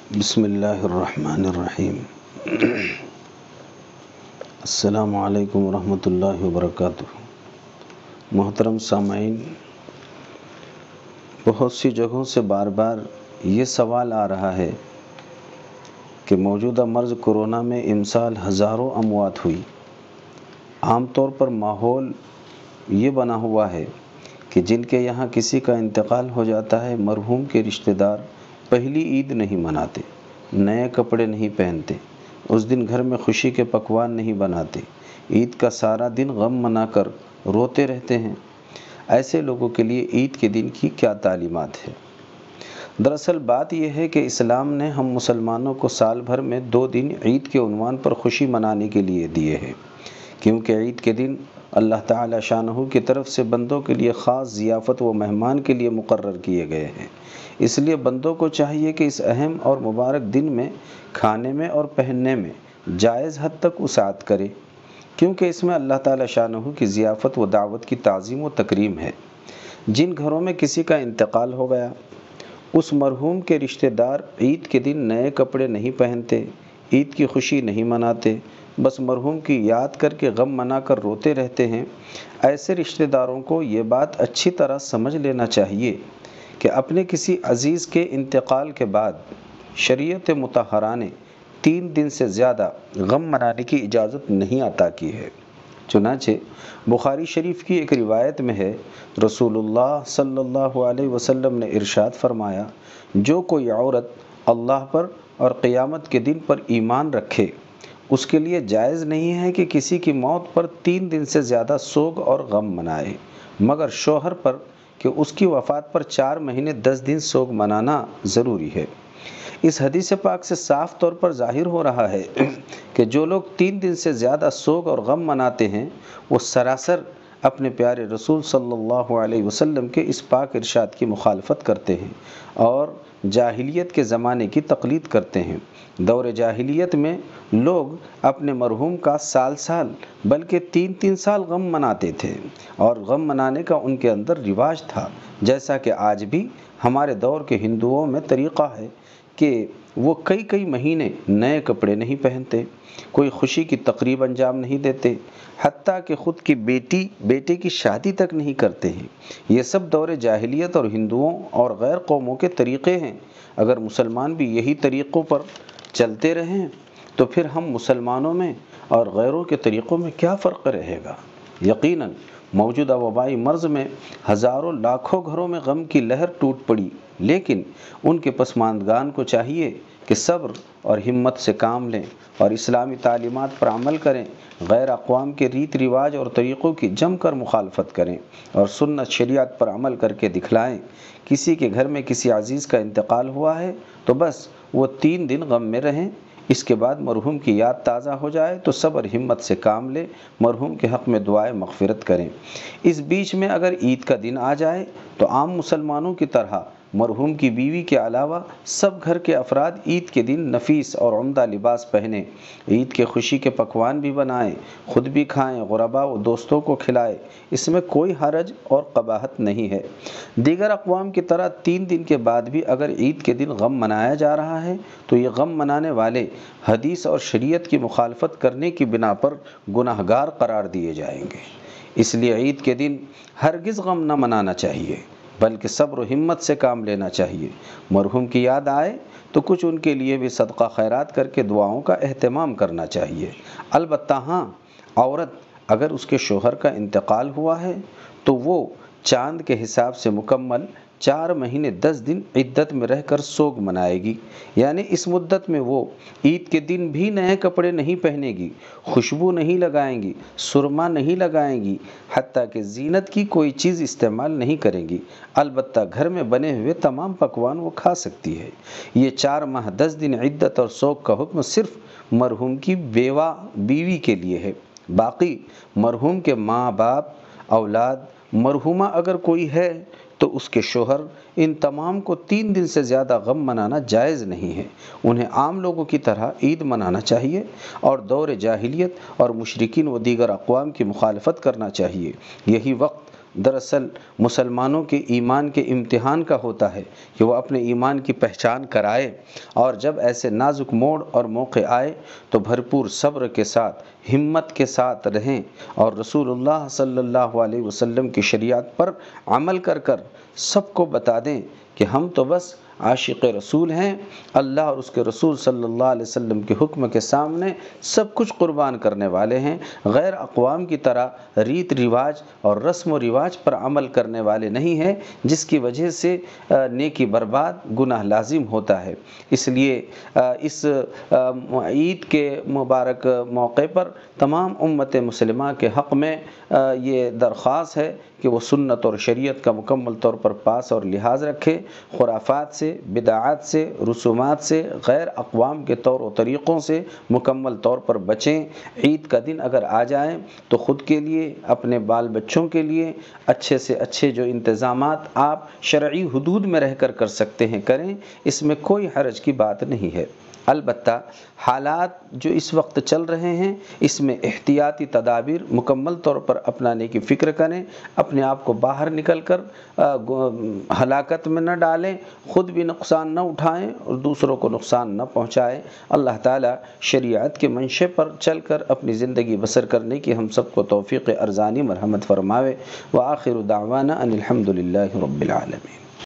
بسم اللہ الرحمن الرحیم۔ السلام علیکم ورحمۃ اللہ وبرکاتہ۔ محترم سامعین، بہت سی جگہوں سے بار بار یہ سوال آ رہا ہے کہ موجودہ مرض کورونا میں امسال ہزاروں اموات ہوئی۔ عام طور پر ماحول یہ بنا ہوا ہے کہ جن کے یہاں کسی کا انتقال ہو جاتا ہے، مرحوم کے رشتہ دار پہلی عید نہیں مناتے، نئے کپڑے نہیں پہنتے، اس دن گھر میں خوشی کے پکوان نہیں بناتے، عید کا سارا دن غم منا کر روتے رہتے ہیں۔ ایسے لوگوں کے لیے عید کے دن کی کیا تعلیمات ہے؟ دراصل بات یہ ہے کہ اسلام نے ہم مسلمانوں کو سال بھر میں 2 دن عید کے عنوان پر خوشی منانے کے لیے دیے ہیں، کیونکہ عید کے دن اللہ تعالی شانہ کی طرف سے بندوں کے لیے خاص ضیافت و مہمان کے لیے مقرر کیے گئے ہیں۔ اس لیے بندوں کو چاہیے کہ اس اہم اور مبارک دن میں کھانے میں اور پہننے میں جائز حد تک وسعت کرے، کیونکہ اس میں اللہ تعالی شانہ کی ضیافت و دعوت کی تعظیم و تکریم ہے۔ جن گھروں میں کسی کا انتقال ہو گیا، اس مرحوم کے رشتہ دار عید کے دن نئے کپڑے نہیں پہنتے، عید کی خوشی نہیں مناتے، بس مرحوم کی یاد کر کے غم منا کر روتے رہتے ہیں۔ ایسے رشتہ داروں کو یہ بات اچھی طرح سمجھ لینا چاہیے کہ اپنے کسی عزیز کے انتقال کے بعد شریعت مطہرہ نے 3 دن سے زیادہ غم منانے کی اجازت نہیں عطا کی ہے۔ چنانچہ بخاری شریف کی ایک روایت میں ہے، رسول اللہ صلی اللہ علیہ وسلم نے ارشاد فرمایا، جو کوئی عورت اللہ پر اور قیامت کے دن پر ایمان رکھے، اس کے لیے جائز نہیں ہے کہ کسی کی موت پر 3 دن سے زیادہ سوگ اور غم منائے، مگر شوہر پر کہ اس کی وفات پر 4 مہینے 10 دن سوگ منانا ضروری ہے۔ اس حدیث پاک سے صاف طور پر ظاہر ہو رہا ہے کہ جو لوگ 3 دن سے زیادہ سوگ اور غم مناتے ہیں، وہ سراسر اپنے پیارے رسول صلی اللہ علیہ وسلم کے اس پاک ارشاد کی مخالفت کرتے ہیں اور جاہلیت کے زمانے کی تقلید کرتے ہیں۔ دور جاہلیت میں لوگ اپنے مرحوم کا سال بلکہ 3 سال غم مناتے تھے، اور غم منانے کا ان کے اندر رواج تھا، جیسا کہ آج بھی ہمارے دور کے ہندوؤں میں طریقہ ہے کہ وہ کئی مہینے نئے کپڑے نہیں پہنتے، کوئی خوشی کی تقریب انجام نہیں دیتے، حتیٰ کہ خود کی بیٹے کی شادی تک نہیں کرتے ہیں۔ یہ سب دور جاہلیت اور ہندوؤں اور غیر قوموں کے طریقے ہیں۔ اگر مسلمان بھی یہی طریقوں پر چلتے رہیں تو پھر ہم مسلمانوں میں اور غیروں کے طریقوں میں کیا فرق رہے گا؟ یقیناً موجودہ وبائی مرض میں ہزاروں لاکھوں گھروں میں غم کی لہر ٹوٹ پڑی، لیکن ان کے پسماندگان کو چاہیے کہ صبر اور ہمت سے کام لیں اور اسلامی تعلیمات پر عمل کریں، غیر اقوام کے ریت رواج اور طریقوں کی جم کر مخالفت کریں اور سنت شریعت پر عمل کر کے دکھلائیں۔ کسی کے گھر میں کسی عزیز کا انتقال ہوا ہے تو بس وہ 3 دن غم میں رہیں، اس کے بعد مرحوم کی یاد تازہ ہو جائے تو صبر ہمت سے کام لے، مرحوم کے حق میں دعائے مغفرت کریں۔ اس بیچ میں اگر عید کا دن آ جائے تو عام مسلمانوں کی طرح مرحوم کی بیوی کے علاوہ سب گھر کے افراد عید کے دن نفیس اور عمدہ لباس پہنیں، عید کے خوشی کے پکوان بھی بنائیں، خود بھی کھائیں، غرباء و دوستوں کو کھلائیں، اس میں کوئی حرج اور قباحت نہیں ہے۔ دیگر اقوام کی طرح 3 دن کے بعد بھی اگر عید کے دن غم منایا جا رہا ہے تو یہ غم منانے والے حدیث اور شریعت کی مخالفت کرنے کی بنا پر گناہ گار قرار دیے جائیں گے۔ اس لیے عید کے دن ہرگز غم نہ منانا چاہیے، بلکہ صبر و ہمت سے کام لینا چاہیے۔ مرحوم کی یاد آئے تو کچھ ان کے لیے بھی صدقہ خیرات کر کے دعاؤں کا اہتمام کرنا چاہیے۔ البتہ ہاں، عورت اگر اس کے شوہر کا انتقال ہوا ہے تو وہ چاند کے حساب سے مکمل 4 مہینے 10 دن عدت میں رہ کر سوگ منائے گی، یعنی اس مدت میں وہ عید کے دن بھی نئے کپڑے نہیں پہنے گی، خوشبو نہیں لگائیں گی، سرما نہیں لگائیں گی، حتیٰ کہ زینت کی کوئی چیز استعمال نہیں کریں گی۔ البتہ گھر میں بنے ہوئے تمام پکوان وہ کھا سکتی ہے۔ یہ 4 ماہ 10 دن عدت اور سوگ کا حکم صرف مرحوم کی بیوی کے لیے ہے۔ باقی مرحوم کے ماں باپ، اولاد، مرحومہ اگر کوئی ہے تو اس کے شوہر، ان تمام کو 3 دن سے زیادہ غم منانا جائز نہیں ہے۔ انہیں عام لوگوں کی طرح عید منانا چاہیے اور دور جاہلیت اور مشرکین و دیگر اقوام کی مخالفت کرنا چاہیے۔ یہی وقت دراصل مسلمانوں کے ایمان کے امتحان کا ہوتا ہے کہ وہ اپنے ایمان کی پہچان کرائے، اور جب ایسے نازک موڑ اور موقع آئے تو بھرپور صبر کے ساتھ، ہمت کے ساتھ رہیں اور رسول اللہ صلی اللہ علیہ وسلم کی شریعت پر عمل کر سب کو بتا دیں کہ ہم تو بس عاشق رسول ہیں، اللہ اور اس کے رسول صلی اللہ علیہ وسلم کے حکم کے سامنے سب کچھ قربان کرنے والے ہیں، غیر اقوام کی طرح ریت رواج اور رسم و رواج پر عمل کرنے والے نہیں ہیں، جس کی وجہ سے نیکی برباد، گناہ لازم ہوتا ہے۔ اس لیے اس عید کے مبارک موقع پر تمام امت مسلمہ کے حق میں یہ درخواست ہے کہ وہ سنت اور شریعت کا مکمل طور پر پاس اور لحاظ رکھے، خرافات سے، بدعات سے، رسومات سے، غیر اقوام کے طور و طریقوں سے مکمل طور پر بچیں۔ عید کا دن اگر آ جائیں تو خود کے لیے، اپنے بال بچوں کے لیے اچھے سے اچھے جو انتظامات آپ شرعی حدود میں رہ کر سکتے ہیں کریں، اس میں کوئی حرج کی بات نہیں ہے۔ البتہ حالات جو اس وقت چل رہے ہیں، اس میں احتیاطی تدابیر مکمل طور پر اپنانے کی فکر کریں، اپنے آپ کو باہر نکل کر ہلاکت میں نہ ڈالیں، خود بھی نقصان نہ اٹھائیں اور دوسروں کو نقصان نہ پہنچائیں۔ اللہ تعالیٰ شریعت کے منشے پر چل کر اپنی زندگی بسر کرنے کی ہم سب کو توفیق ارزانی مرحمت فرماوے۔ وآخر دعوانا ان الحمد للہ رب العالمین۔